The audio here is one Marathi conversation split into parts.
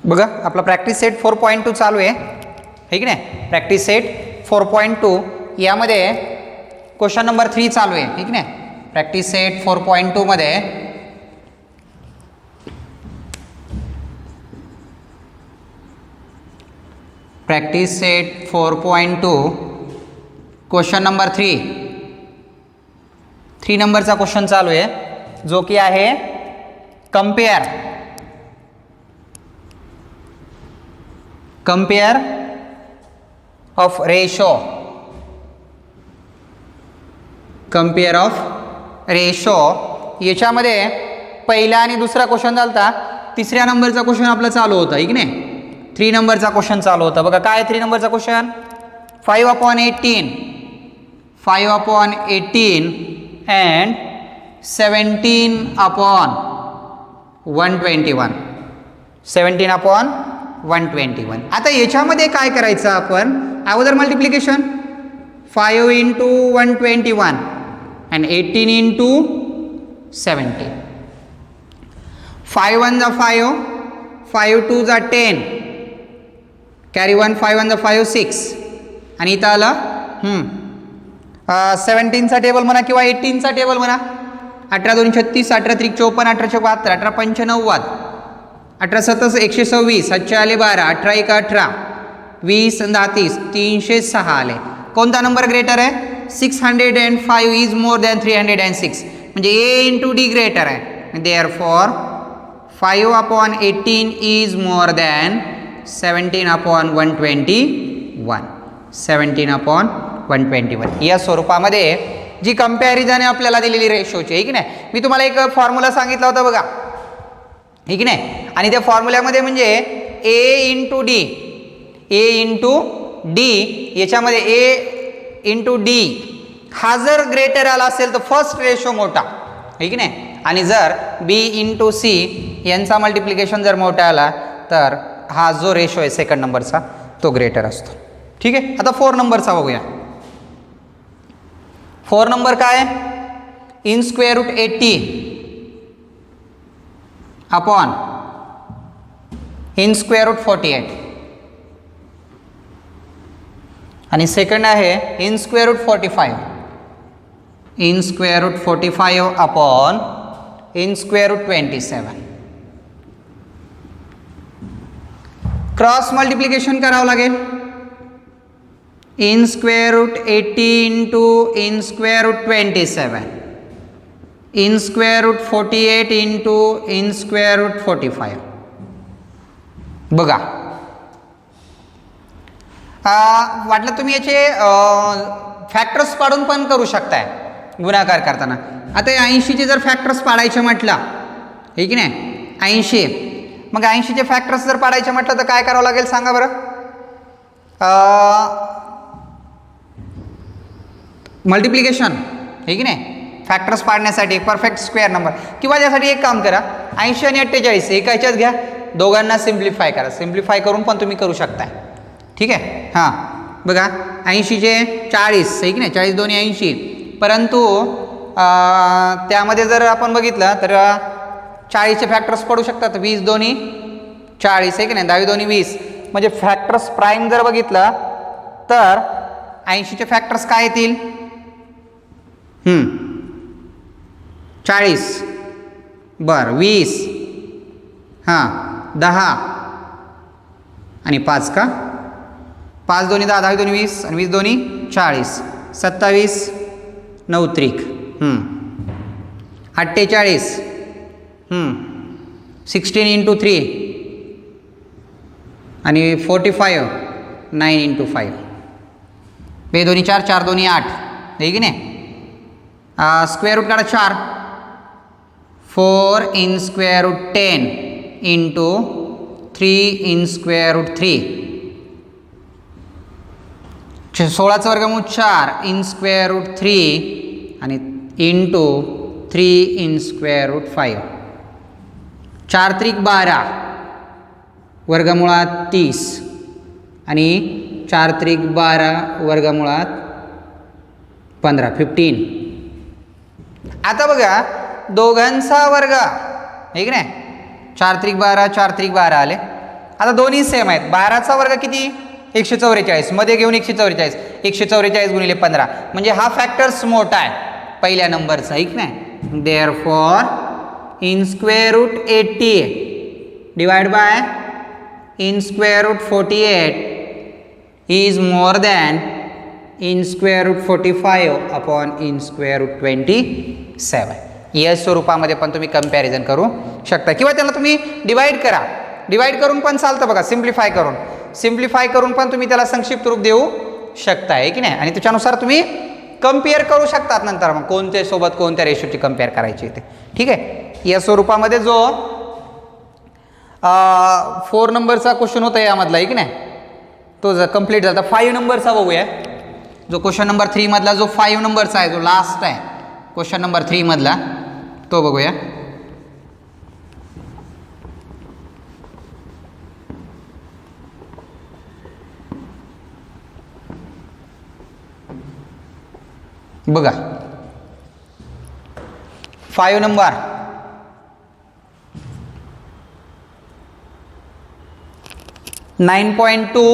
बघा आपला प्रॅक्टिस सेट 4.2 चालू आहे, है की नाही. प्रॅक्टिस सेट 4.2 यामध्ये क्वेश्चन नंबर 3 चालू आहे, ठीक नाही. प्रॅक्टिस सेट 4.2 मध्ये प्रॅक्टिस सेट 4.2 क्वेश्चन नंबर 3 नंबरचा क्वेश्चन चालू आहे, जो की आहे compare of ratio. Compare of ratio याच्यामध्ये पहिला आणि दुसरा क्वेश्चन झालता, तिसऱ्या नंबरचा क्वेश्चन आपला चालू होता, है की नाही. 3 नंबरचा क्वेश्चन चालू होता. बघा काय 3 नंबरचा क्वेश्चन, 5/18 and 17/121 17/121. आता याच्यामध्ये काय करायचं आपण, अगोदर मल्टिप्लिकेशन 5 × 121 and 18 × 17. 5 1 5, 5 2 10, कॅरी 1, 5 1 5 6 आणि इथं आलं 17चा टेबल म्हणा किंवा 18चा टेबल म्हणा. 18 2 36, 18 3 54, 18 4 72, 18 5 90, 18 7 126, 7 आले 12, 18 1 18, 20 10 30, 306 आले. कोणता नंबर ग्रेटर आहे, 605 इज मोर दॅन 306, म्हणजे A × D ग्रेटर आहे. Therefore 5/18 is more than 17/121 17/121. या स्वरूपामध्ये जी कंपॅरिझन आहे आपल्याला दिलेली रेशोची, आहे की नाही. मी तुम्हाला एक फॉर्म्युला सांगितला होता बघा, आहे की नाही. आणि त्या फॉर्म्युल्यामध्ये म्हणजे A × D याच्यामध्ये A × D हा जर ग्रेटर आला असेल तर फर्स्ट रेशो मोठा, आहे की नाही. आणि जर B × C यांचा मल्टिप्लिकेशन जर मोठा आला तर हा जो रेशो आहे सेकंड नंबरचा तो ग्रेटर असतो, ठीक आहे. आता 4 नंबरचा बघूया. 4 नंबर काय, in square root 80 upon in square root 48 आणि सेकंड आहे in square root 45 in square root 45 upon in square root 27. Cross multiplication करावं लागेल. In square root 80 × in square root 27, in square root 48 × in square root 45. बघा वाटलं तुम्ही याचे फॅक्टर्स पाडून पण करू शकताय गुणाकार करताना. आता 80चे जर फॅक्टर्स पाडायचे म्हटलं, हे की नाही, 80, मग 80चे फॅक्टर्स जर पाडायचे म्हटलं तर काय करावं लागेल सांगा बरं. मल्टिप्लिकेशन, हे की नाही, फॅक्टर्स पाडण्यासाठी परफेक्ट स्क्वेअर नंबर, किंवा त्यासाठी एक काम करा, 80 आणि 48 एका ह्याच्यात घ्या, दोघांना सिम्प्लिफाय करा. सिम्प्लिफाय करून पण तुम्ही करू शकताय, ठीक आहे. हां बघा 80चे 40, आहे की नाही, 40 दोन्ही 80, परंतु त्यामध्ये जर आपण बघितलं तर 40चे फॅक्टर्स पडू शकतात. 20 दोन्ही 40, आहे की नाही, 10 दोन्ही 20, म्हणजे फॅक्टर्स प्राईम जर बघितलं तर 80चे फॅक्टर्स काय येतील, 40 बरं 20 हां 10 आणि 5 का, 5 दोन्ही 10, 10 दोन्ही 20 आणि 20 दोन्ही 40, 27 9 त्रिक 48 16 × 3 आणि 45 9 × 5, 2 दोन्ही 4, 4 दोन्ही 8, आहे की नाही. स्क्वेअर रूट काढा 4, 4 in square root 10 × 3 in square root 3, 16चं वर्गमूळ 4 इन स्क्वेअर रूट 3 आणि इंटू 3 इन स्क्वेअर रूट 5, 4 त्रिक 12 वर्गमुळात 30 आणि 4 त्रिक 12 वर्गमुळात 15 15. आता बघा दोघांचा वर्ग, हे की नाही, 4 त्रिक 12 4 त्रिक 12 आले. आता दोन्ही सेम आहेत. 12चा वर्ग किती 144 मध्ये घेऊन 144 144 गुणिले 15 म्हणजे हा फॅक्टर्स मोठा आहे पहिल्या नंबरचा ऐक नाही. Therefore in square root 80 divide by in square root 48 is more than in square root 45 upon in square root 27. या स्वरूपामध्ये पण तुम्ही कम्पॅरिझन करू शकता किंवा त्याला तुम्ही डिवाइड करा. डिवाइड करून पण चालतं बघा. सिम्प्लिफाय करून पण तुम्ही त्याला संक्षिप्त रूप देऊ शकता आहे की नाही. आणि त्याच्यानुसार तुम्ही कम्पेअर करू शकतात नंतर मग कोणत्या सोबत कोणत्या रेशोची कम्पेअर करायची ते. ठीक आहे. या स्वरूपामध्ये जो 4 नंबरचा क्वेश्चन होता यामधला आहे की नाही तो जर कम्प्लीट झाला. 5 नंबरचा बघूया. जो क्वेश्चन नंबर 3 मधला जो 5 नंबरचा आहे जो लास्ट आहे क्वेश्चन नंबर 3 मधला तो बघूया. बघा 5 नंबर (9.2)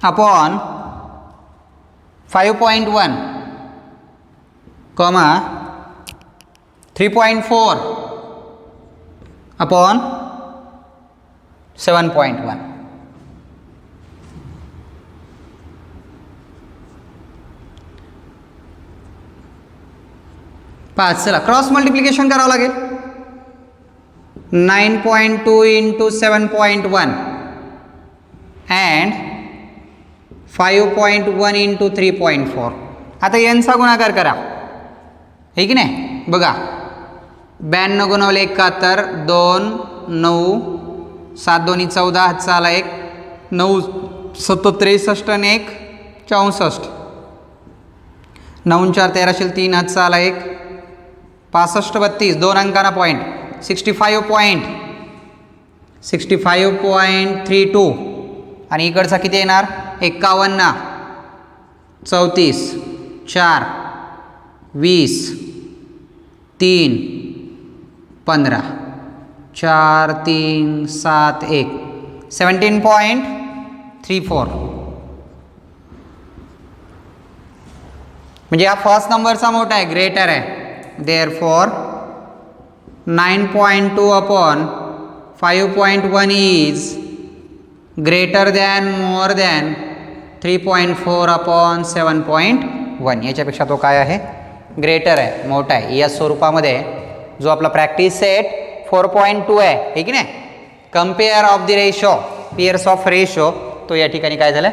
अपॉन 5.1 कॉमा 3.4 अपॉन 7.1. पाच. चला क्रॉस मल्टिप्लिकेशन करावं लागेल. 9.2 इंटू 7.1 अँड 5.1 इंटू 3.4. आता यांचा गुणाकार करा हे की नाही. बघा 92 गुणवले 71 2 9 7 2 14 हातचा आला 1 9 7 63 आणि 1 64 9 4 13 3 हातचा आला 1 65 32 2 अंकाना पॉईंट 65.32 आणि इकडचा किती येणार 51 34 4 20 3 15 4 3 7 1 17.34 म्हणजे हा फर्स्ट नंबरचा मोठा आहे ग्रेटर आहे. Therefore 9.2 upon 5.1 is greater than more than 3.4 upon 7.1. याच्यापेक्षा तो काय आहे ग्रेटर आहे मोठा आहे. या स्वरूपामध्ये जो आपला प्रॅक्टिस सेट 4.2 आहे हे की नाही compare of the ratio pairs of ratio तो या ठिकाणी काय झालं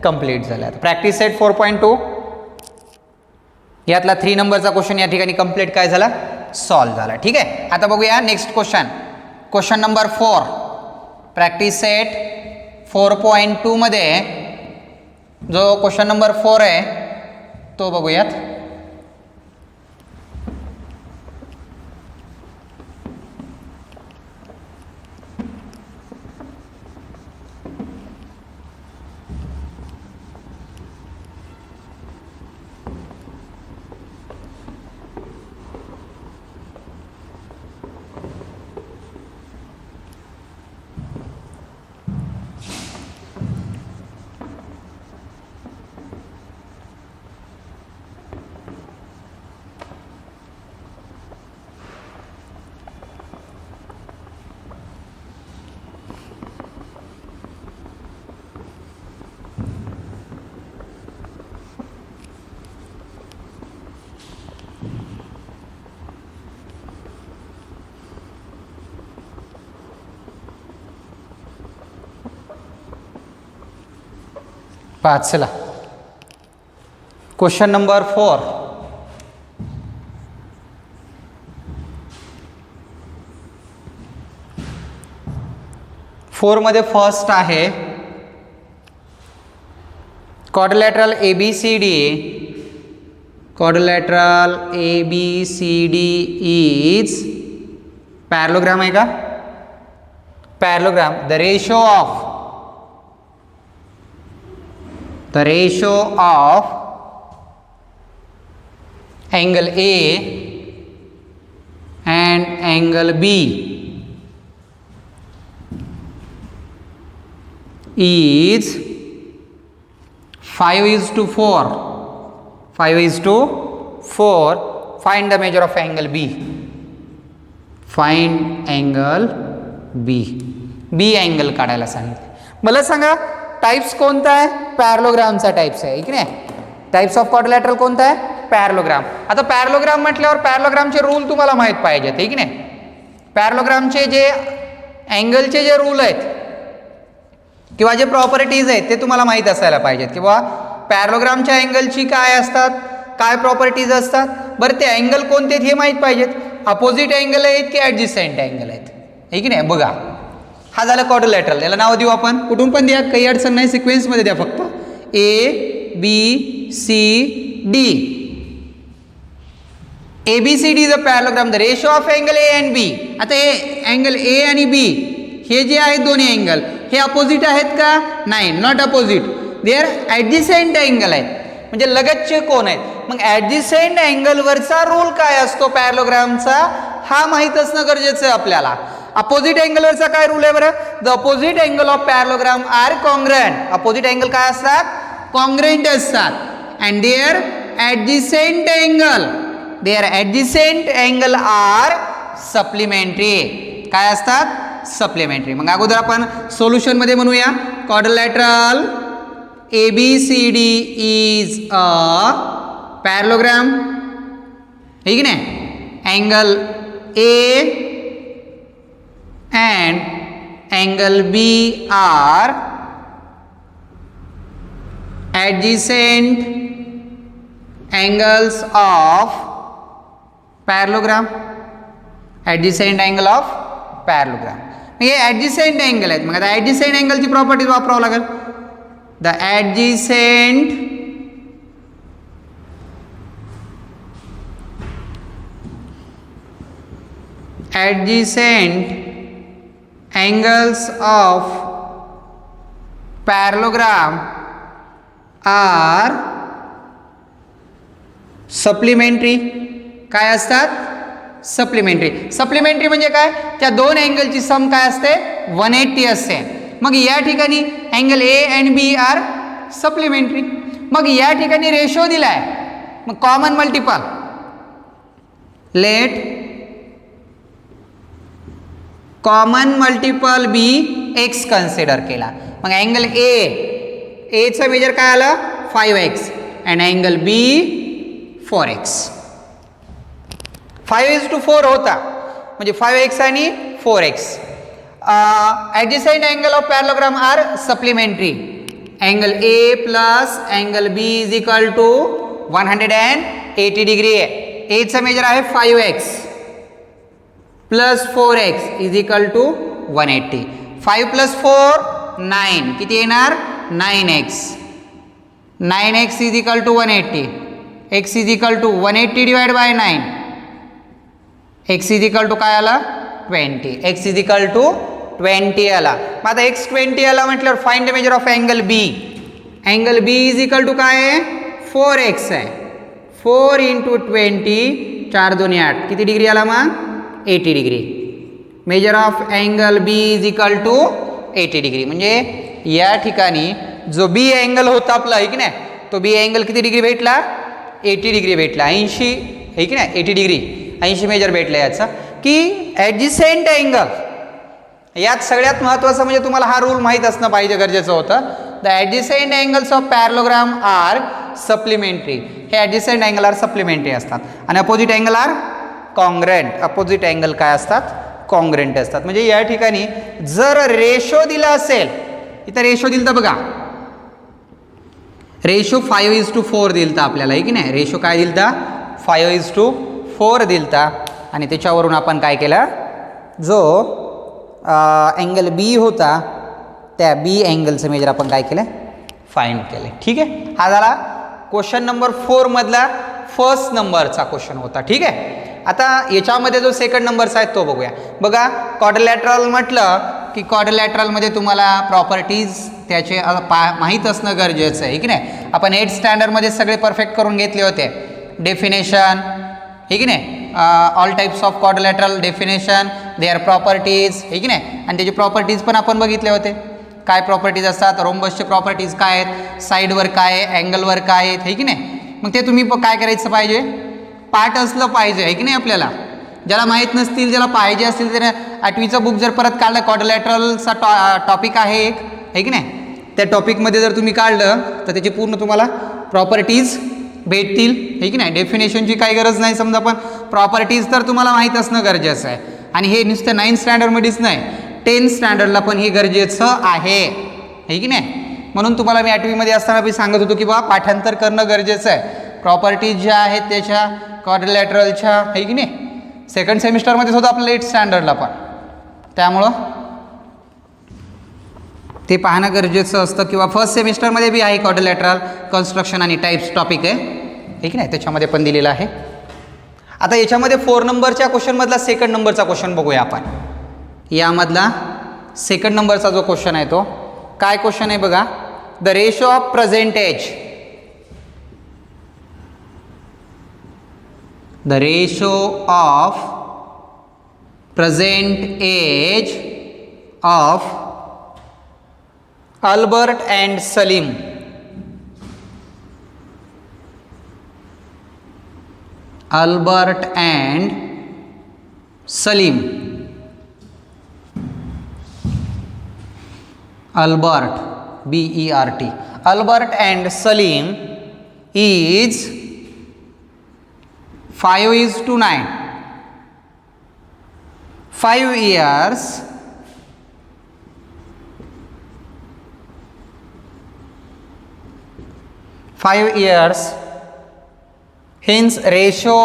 कंप्लीट झाला. प्रॅक्टिस सेट 4.2 यातला 3 नंबरचा क्वेश्चन या ठिकाणी कंप्लीट काय झाला सॉल्व झाला. ठीक आहे. आता बघूया next question. Question number 4 practice set 4.2 मध्ये जो क्वेश्चन नंबर 4 आहे तो बघूयात. पाच. चला क्वेश्चन नंबर 4 4 मध्ये फर्स्ट आहे quadrilateral ABCD. Quadrilateral ABCD is parallelogram आहे का parallelogram. The ratio of angle A and angle B is 5:4. 5:4. Find the measure of angle B. Find angle B. B angle काढायला सांगितलं. मला सांगा टाइप्स कोणता आहे? पॅरलोग्रामचा टाइप्स आहे की नाही. टाइप्स ऑफ क्वाड्रिलॅटरल कोणता आहे? पॅरलोग्राम. आता पॅरलोग्राम म्हटल्यावर पॅरलोग्रामचे रूल तुम्हाला माहीत पाहिजेत आहे की नाही. पॅरलोग्रामचे जे अँगलचे जे रूल आहेत किंवा जे प्रॉपर्टीज आहेत ते तुम्हाला माहीत असायला पाहिजेत. किंवा पॅरलोग्रामच्या अँगलची काय असतात, काय प्रॉपर्टीज असतात. बरं ते अँगल कोणते आहेत हे माहीत पाहिजेत. अपोजिट अँगल आहेत की ॲडजस्टंट अँगल आहेत आहे की नाही. बघा हा झाला क्वाड्रिलॅटरल. याला नाव देऊ आपण, कुठून पण द्या, काही अडचण नाही. सिक्वेन्समध्ये द्या फक्त. ABCD. ABCD is a parallelogram. The ratio of angle A and B. आता हे अँगल A आणि B हे जे आहेत दोन्ही अँगल हे अपोजिट आहेत का? नाही, not opposite. They are adjacent angle आहेत. म्हणजे लगतचे कोण आहेत. मग ॲडजस्टंट अँगलवरचा रूल काय असतो पॅरलोग्रामचा हा माहीत असणं गरजेचं आहे आपल्याला. अपोजिट अँगलवरचा काय रूल आहे बरं? The opposite angle of parallelogram are congruent. Opposite angle काय असतात? कॉन्ग्रंट असतात. And their adjacent angle are supplementary. काय असतात? सप्लिमेंटरी. मग अगोदर आपण सोल्युशनमध्ये म्हणूया. Quadrilateral ABCD is a parallelogram है की नाही. Angle A and angle B are adjacent angles of parallelogram. Adjacent angle of parallelogram. हे adjacent angle आहेत. मग आता adjacent angle ची प्रॉपर्टीज वापरावं लागेल. The adjacent angles of parallelogram are supplementary. काय असतात? सप्लिमेंटरी. सप्लिमेंटरी म्हणजे काय? त्या दोन अँगलची सम काय असते? 180 असते. मग या ठिकाणी angle A and B are supplementary. मग या ठिकाणी रेशो दिलाय. मग common multiple. Let common multiple B x consider केला. मग अँगल A चं मेजर काय आलं? 5x and angle B 4x. 5:4 होता म्हणजे 5x आणि 4x. Adjacent angle of parallelogram are supplementary. Angle A plus angle B is equal to 180 degree आहे. A चं मेजर आहे 5x plus 4x is equal to 180. 5 plus 4 9. किती येणार? 9x. 9x is equal to 180. x is equal to 180 divide by 9. x is equal to काय आला? 20. x इज इक्वल टू 20 आला. मग आता x 20 आला म्हटल्यावर find the measure of angle B. Angle B is equal to काय आहे? 4x आहे. 4 इंटू 20 4 2 8. किती डिग्री आला मग? 80 degree. Measure of angle B is equal to 80 degree. म्हणजे या ठिकाणी जो B अँगल होता आपला आहे की नाही, तो B अँगल किती डिग्री भेटला? 80 डिग्री भेटला. 80 आहे की नाही, 80 डिग्री 80 मेजर भेटलं याचा. की ॲडजस्टंट अँगल, यात सगळ्यात महत्त्वाचं म्हणजे तुम्हाला हा रूल माहीत असणं पाहिजे, गरजेचं होतं. The adjacent angles of parallelogram are supplementary. हे ॲडजस्टंट अँगल आर सप्लिमेंटरी असतात. आणि opposite angle are congruent. Opposite angle काय असतात? कॉन्ग्रंट असतात. म्हणजे या ठिकाणी जर रेशो दिला असेल, इथं रेशो दिलता बघा, रेशो 5:4 दिलता आपल्याला आहे की नाही. रेशो काय दिलता? 5:4 दिलता. आणि त्याच्यावरून आपण काय केलं, जो अँगल B होता त्या B अँगलचं मेजर आपण काय केलं? फाइंड केलं. ठीक आहे. हा झाला क्वेश्चन नंबर 4 मधला फर्स्ट नंबरचा क्वेश्चन होता. ठीक आहे. आता याच्यामध्ये जो सेकंड नंबरचा आहे तो बघूया. बघा क्वाड्रिलॅटरल म्हटलं की क्वाड्रिलॅटरलमध्ये तुम्हाला प्रॉपर्टीज त्याचे माहीत असणं गरजेचं आहे की नाही. आपण 8th स्टँडर्डमध्ये सगळे परफेक्ट करून घेतले होते. डेफिनेशन हे की नाही, all types of quadrilateral definition, their properties हे की नाही, आणि त्याचे प्रॉपर्टीज पण आपण बघितले होते. काय प्रॉपर्टीज असतात, रोम्बसचे प्रॉपर्टीज काय आहेत, साईडवर काय आहे, अँगलवर काय आहेत, हे की नाही. मग ते तुम्ही काय करायचं पाहिजे, पाठ असलं पाहिजे, आहे की नाही. आपल्याला ज्याला माहीत नसतील, ज्याला पाहिजे असतील, तर 8वीचं बुक जर परत काढलं, क्वाड्रिलॅटरलचा टॉपिक आहे एक, आहे की नाही. त्या टॉपिकमध्ये जर तुम्ही काढलं तर त्याची पूर्ण तुम्हाला प्रॉपर्टीज भेटतील, हे की नाही. डेफिनेशनची काही गरज नाही, समजा, पण प्रॉपर्टीज तर तुम्हाला माहीत असणं गरजेचं आहे. आणि हे नुसतं 9th स्टँडर्डमध्येच नाही, 10th स्टँडर्डला पण हे गरजेचं आहे, हे की नाही. म्हणून तुम्हाला मी 8वीमध्ये असताना बी सांगत होतो की बा पाठांतर करणं गरजेचं आहे. प्रॉपर्टीज ज्या आहेत त्याच्या, क्वाड्रिलॅटरलच्या, आहे की नाही. सेकंड सेमिस्टरमध्ये सुद्धा आपल्याला 8th स्टँडर्डला पण, त्यामुळं ते पाहणं गरजेचं असतं. किंवा फर्स्ट सेमिस्टरमध्ये बी आहे क्वाड्रिलॅटरल कन्स्ट्रक्शन आणि टाईप्स टॉपिक आहे, ठीक नाही, त्याच्यामध्ये पण दिलेलं आहे. आता याच्यामध्ये 4 नंबरच्या क्वेश्चनमधला सेकंड नंबरचा क्वेश्चन बघूया आपण. यामधला सेकंड नंबरचा जो क्वेश्चन आहे तो काय क्वेश्चन आहे बघा. The ratio of present age, the ratio of present age of Albert and Salim. Albert and Salim. Albert, B-E-R-T. Albert and Salim is 5:9. 5 years. 5 years, hence ratio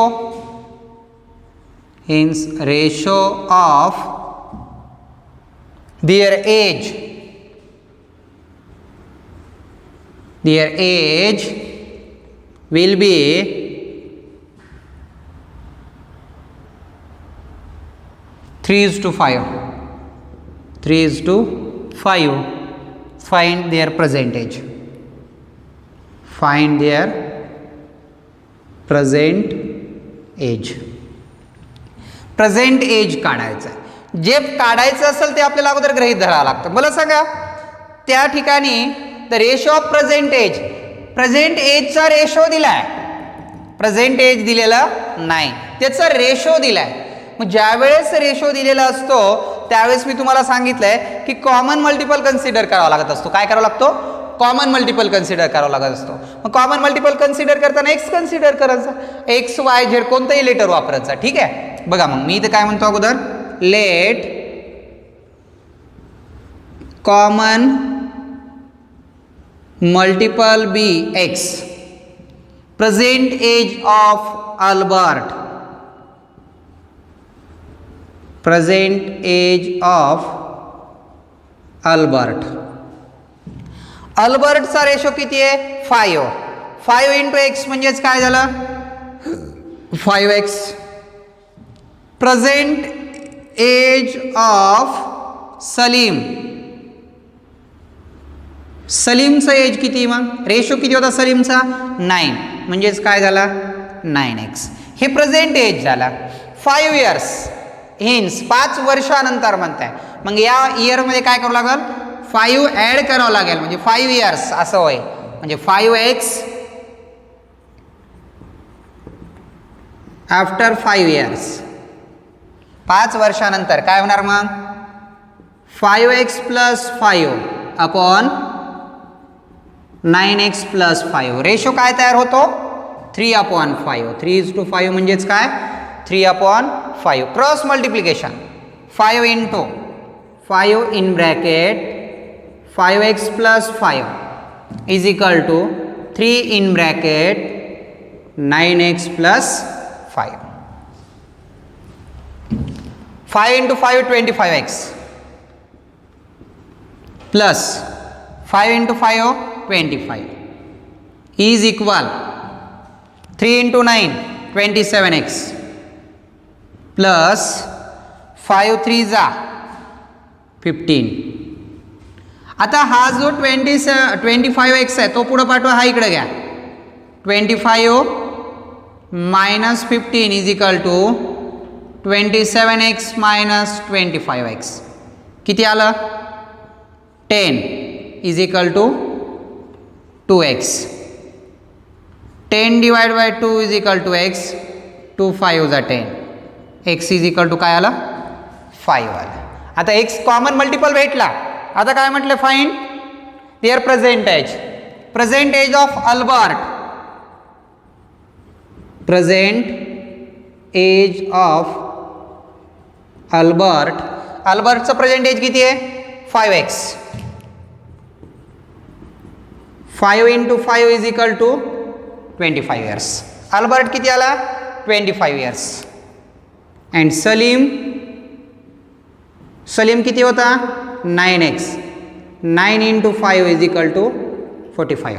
of their age will be 3:5. 3:5. Find their present age. Find their present age. Present age काढायचं आहे. जे काढायचं असेल ते आपल्याला अगोदर गृहीत धरावं लागतं. मला सांगा, त्या ठिकाणी the ratio of present age, present एजचा रेशो दिलाय, प्रेझेंट एज दिलेला नाही, त्याचा रेशो दिलाय. मग ज्यावेळेस रेशो दिलेला असतो त्यावेळेस मी तुम्हाला सांगितलंय की कॉमन मल्टिपल कन्सिडर करावा लागत असतो. काय करावा लागतो, कॉमन मल्टिपल कन्सिडर करावा लागत असतो. मग कॉमन मल्टिपल कन्सिडर करताना एक्स कन्सिडर करायचं, एक्स वाय झेड कोणतंही लेटर वापरायचं, ठीक आहे. बघा मग मी इथं काय म्हणतो अगोदर, let common multiple be X. Present age of Albert, present age of Albert. अल्बर्टचा रेशो किती आहे, 5. 5 इंटू एक्स म्हणजेच काय झालं, 5x. Present age of Salim, सलीमचा एज किती, मग रेशो किती होता सलीमचा, 9, म्हणजेच काय झाला 9x. हे प्रेझेंट एज झाला. 5 इयर्स, हिन्स 5 वर्षानंतर म्हणताय. मग या इयरमध्ये काय करावं लागेल, 5 ॲड करावं लागेल, म्हणजे 5 इयर्स असं होय. म्हणजे 5x आफ्टर 5 इयर्स, 5 वर्षानंतर काय होणार मग, 5x + 5 अपॉन 9x + 5. रेशो काय तयार होतो, 3/5. 3:5 म्हणजेच काय, 3/5. Cross multiplication, 5 into 5 in bracket 5x + 5 is equal to 3 in bracket 9x + 5. 5 into 5 25x plus 5 into 5 25 is equal 3 into 9 27x plus 5 3s 15. आता हा जो 25x आहे तो पुढे पाठवा, हा इकडे घ्या. 25 minus 15 is equal to 27x minus 25x. किती आलं, 10 is equal to 2x. 10 divide by 2 is equal to x. 2 5 जा 10. x इज इक्वल टू काय आला 5 आला. आता x कॉमन मल्टिपल भेटला. आता काय म्हटलं find their present age. Present age of Albert. Present age of Albert. अल्बर्टचं प्रेझेंट एज किती आहे 5x. 5 into 5 is equal to 25 years. Albert किती आला 25 इयर्स. अँड सलीम किती होता 9x. 9 into 5 is equal to 45.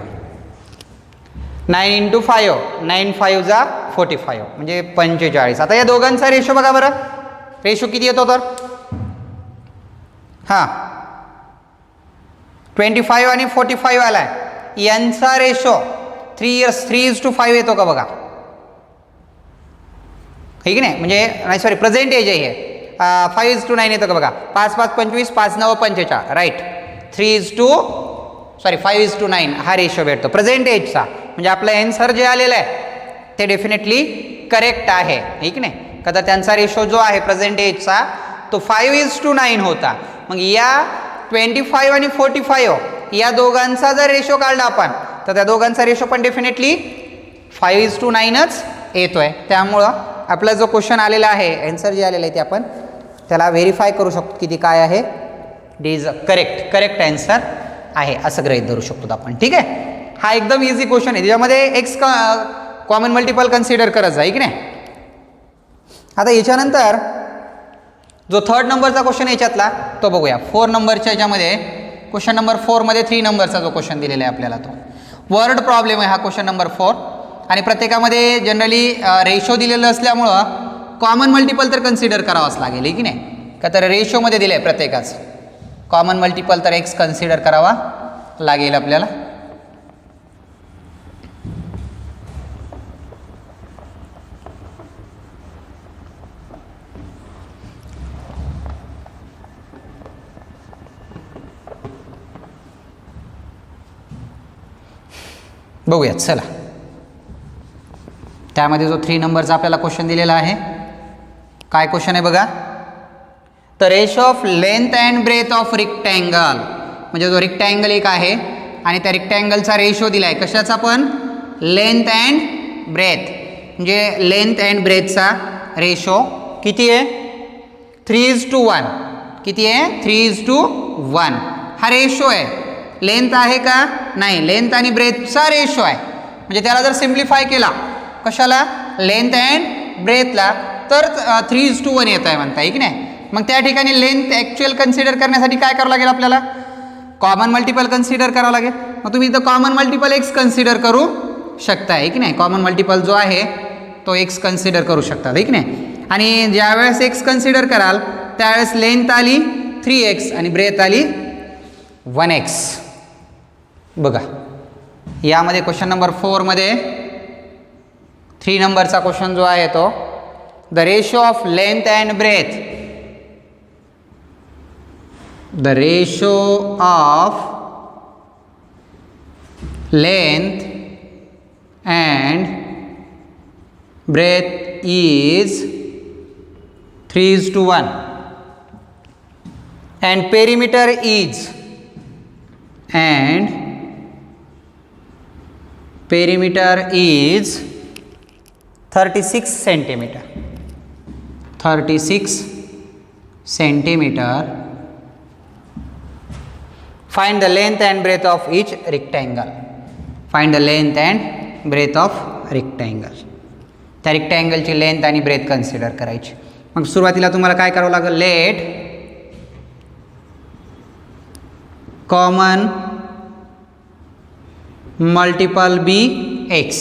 9 into 5 9 5 जा 45 म्हणजे 45. आता या दोघांचा रेशो बघा बरं. रेशो किती येतो तर हां 25 आणि 45 आला आहे. यांचा रेशो 3:5 येतो का बघा. ठीक नाही म्हणजे नाही सॉरी प्रेझेंट एज आहे हे 5:9 येतो का बघा. 5 5 25 5 9 45 राईट. 5:9 हा रेशो भेटतो प्रेझेंट एजचा. म्हणजे आपलं आन्सर जे आलेलं आहे ते डेफिनेटली करेक्ट आहे. ठीक नाही का. तर त्यांचा रेशो जो आहे प्रेझेंट एजचा तो 5:9 होता. मग या 25 आणि 45 या दोघांचा जर रेशो काढला आपण तर त्या दोघांचा रेशो पण डेफिनेटली 5:9च येतोय. त्यामुळं आपला जो क्वेश्चन आलेला आहे आन्सर जे आलेलं आहे ते आपण त्याला व्हेरीफाय करू शकतो की ती काय आहे. इट इज करेक्ट आन्सर आहे असं गृहीत धरू शकतो आपण. ठीक आहे. हा एकदम इझी क्वेश्चन आहे. त्याच्यामध्ये एक्स कॉमन मल्टिपल कन्सिडर करत जा की नाही. आता याच्यानंतर जो 3rd नंबरचा क्वेश्चन याच्यातला तो बघूया. 4 नंबरच्या याच्यामध्ये क्वेश्चन नंबर 4 मध्ये 3 नंबरचा जो क्वेश्चन दिलेला आहे आपल्याला तो वर्ड प्रॉब्लेम आहे हा क्वेश्चन नंबर 4. आणि प्रत्येकामध्ये जनरली रेशो दिलेलं असल्यामुळं कॉमन मल्टिपल तर कन्सिडर करावाच लागेल की नाही का. तर रेशोमध्ये दिलं आहे प्रत्येकाच कॉमन मल्टिपल तर एक्स कन्सिडर करावा लागेल आपल्याला. बघूयात चला. त्यामध्ये जो 3 नंबरचा आपल्याला क्वेश्चन दिलेला आहे काय क्वेश्चन आहे बघा. The ratio of length and breadth of rectangle. म्हणजे जो रेक्टँगल एक आहे आणि त्या रेक्टँगलचा रेशो दिला आहे कशाचा पण लेंथ अँड ब्रेथ. म्हणजे लेंथ अँड ब्रेथचा रेशो किती आहे 3:1. किती आहे 3:1 हा रेशो आहे. लेंथ आहे का नाही लेंथ आणि ब्रेथचा रेशो आहे. म्हणजे त्याला जर सिम्प्लिफाय केला कशाला लेंथ अँड ब्रेथला तर 3:1 येत आहे म्हणता की नाही. मग त्या ठिकाणी लेंथ ॲक्च्युअल कन्सिडर करण्यासाठी काय करावं लागेल आपल्याला कॉमन मल्टिपल कन्सिडर करावं लागेल. मग तुम्ही इथं कॉमन मल्टिपल एक्स कन्सिडर करू शकताय की नाही. कॉमन मल्टिपल जो आहे तो एक्स कन्सिडर करू शकता की नाही. आणि ज्यावेळेस एक्स कन्सिडर कराल त्यावेळेस लेंथ आली 3x आणि ब्रेथ आली 1x. बघा यामध्ये क्वेश्चन नंबर 4 मध्ये 3 नंबरचा क्वेश्चन जो आहे तो the ratio of length and breadth. The ratio of length and breadth is 3:1 and perimeter is 36 centimeter. 36 centimeter. Find the length and breadth of each rectangle. Find the length and breadth of rectangle. त्या रेक्टँगलची लेंथ आणि ब्रेथ कन्सिडर करायची. मग सुरुवातीला तुम्हाला काय करावं लागेल let common multiple be X.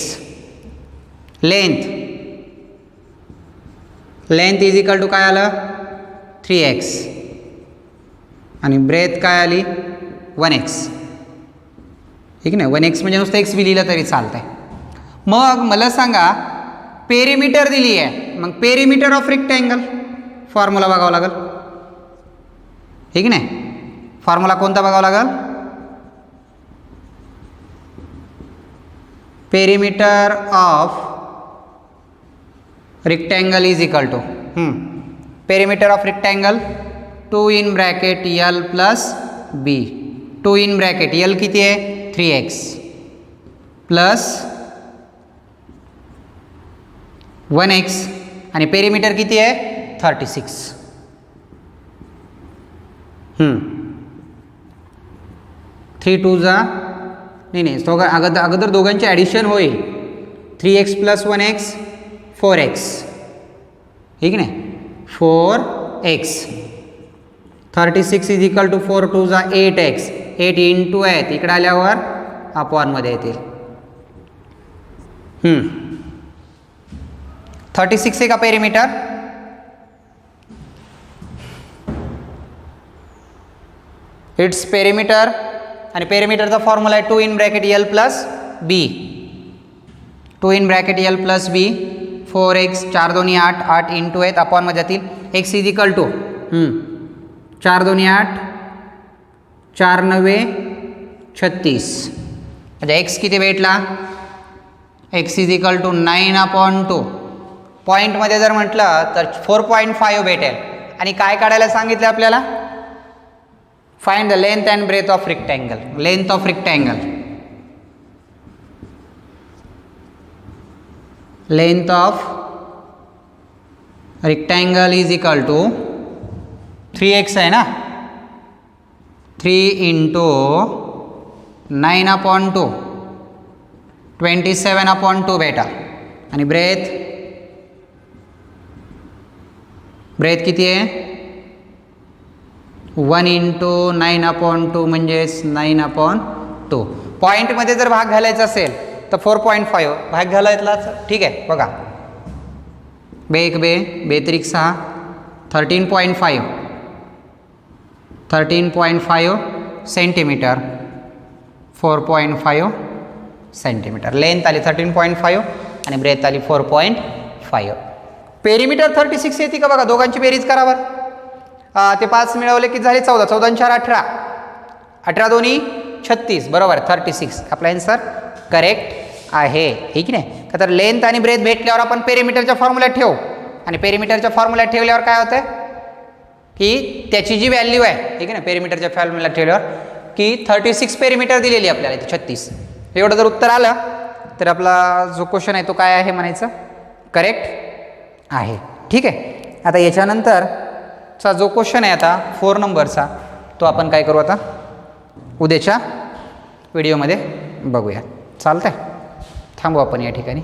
Length is equal to काय आलं 3x आणि ब्रेथ काय आली 1x. ठीक नाही 1x म्हणजे नुसतं x बी लिहिलं तरी चालतंय. मग मला सांगा पेरिमीटर दिली आहे. मग पेरिमीटर ऑफ रेक्टँगल फॉर्म्युला बघावं लागेल. ठीक नाही फॉर्म्युला कोणता बघावा लागेल? Perimeter of rectangle is equal to perimeter of rectangle 2 in bracket L plus B. 2 in bracket L किती आहे? 3x प्लस 1x आणि पेरिमीटर किती आहे? 36. 3 2 जा नाही अगोदर दोघांचे ॲडिशन होईल. 3x प्लस 1x 4x, ठीक नाही? 4x 36 इज इक्वल टू 4 2 जा 8x. 8 इंटू आहेत इकडे आल्यावर अपॉनमध्ये येतील. 36 आहे का पेरिमीटर? इट्स पेरिमीटर आणि पेरिमीटरचा फॉर्म्युला आहे 2 in bracket L plus B. 2 in bracket L plus B 4x 4 2 8 8 into आहेत अपॉनमध्ये जातील. x इज इक्वल टू 4 2 8 4 9 36 म्हणजे x किती भेटला? x is equal to 9/2. पॉईंटमध्ये जर म्हटलं तर 4.5 भेटेल. आणि काय काढायला सांगितलं आपल्याला? Find the length and breadth of rectangle. Length of rectangle, length of rectangle is equal to 3x आहे ना, 3 इंटू 9/2 27/2 भेटा. आणि ब्रेथ किती आहे? 1 इंटू 9/2 म्हणजेच 9/2. पॉईंटमध्ये जर भाग घालायचा असेल तर 4.5 भाग घालायला, ठीक आहे. बघा बे 1 बे 3 6 13.5 सेंटीमीटर. 4.5 सेंटीमीटर लेंथ आली 13.5 आणि ब्रेथ आली 4.5. पेरिमीटर 36 येते का बघा? दोघांची बेरीज करावर ते 5 मिळवले की झाले 14. 14 4 18 18 2 36 बरोबर 36. आपला आन्सर करेक्ट आहे, ठीक नाही का? तर लेंथ आणि ब्रेथ भेटल्यावर आपण पेरिमीटरच्या फॉर्म्युल्यात ठेवू आणि पेरिमीटरच्या फॉर्म्युल्यात ठेवल्यावर काय होतं की त्याची जी व्हॅल्यू आहे, ठीक आहे ना, पेरिमीटरच्या फॉर्म्युल्यात ठेवल्यावर की 36 पेरिमीटर दिलेली आपल्याला इथे 36. एवढं जर उत्तर आलं तर आपला जो क्वेश्चन आहे तो काय आहे म्हणायचं? करेक्ट आहे, ठीक आहे. आता याच्यानंतरचा जो क्वेश्चन आहे आता 4 नंबरचा तो आपण काय करू आता उद्याच्या व्हिडिओमध्ये बघूया. चालतंय? थांबू आपण या ठिकाणी.